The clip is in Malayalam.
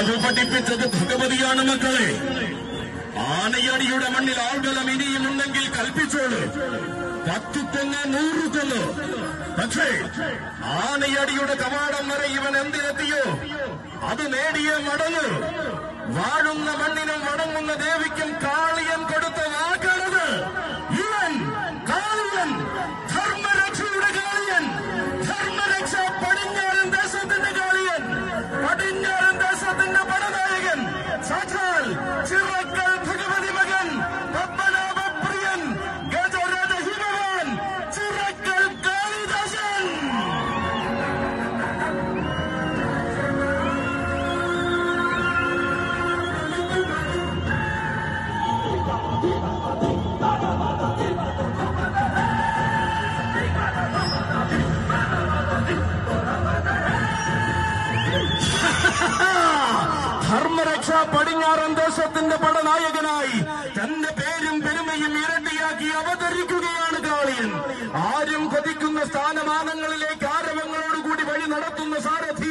അടവ് പഠിപ്പിച്ചത് ഭഗവതിയാണ് മക്കളെ. ആനയടിയുടെ മണ്ണിൽ ആൾബലം ഇനിയുമുണ്ടെങ്കിൽ കൽപ്പിച്ചോളൂ. 10 കൊന്ന് 100 കൊന്നു. പക്ഷേ ആനയടിയുടെ കവാടം വരെ ഇവൻ എന്തിനെത്തിയോ അത് നേടിയേ മടങ്ങൂ. വാഴുന്ന മണ്ണിനും വണങ്ങുന്ന ദേവിക്കും കാളിയൻ കൊടുത്ത വാക്കാണത്. ഇവൻ കാളിയൻ, ധർമ്മരക്ഷയുടെ കാളിയൻ, ധർമ്മരക്ഷ പടിഞ്ഞാറൻ ദേശത്തിന്റെ കാളിയൻ, പടിഞ്ഞാറൻ ദേശത്തിന്റെ പടനായകൻ, സാക്ഷാൽ ചിറക്കൽ ഭഗവതി മകൻ, പത്മനാഭപ്രിയൻ, ഗജരാജ ഹിമവാൻ, ചിറക്കൽ കാളിദാസൻ. ധർമ്മരക്ഷ പടിഞ്ഞാറൻ ദേശത്തിന്റെ പടനായകനായി തന്റെ പേരും പെരുമയും ഇരട്ടിയാക്കി അവതരിക്കുകയാണ് കാളിയൻ. ആരും കൊതിക്കുന്ന സ്ഥാനമാനങ്ങളിലേക്ക് ആരവങ്ങളോടുകൂടി വഴി നടത്തുന്ന സാരഥി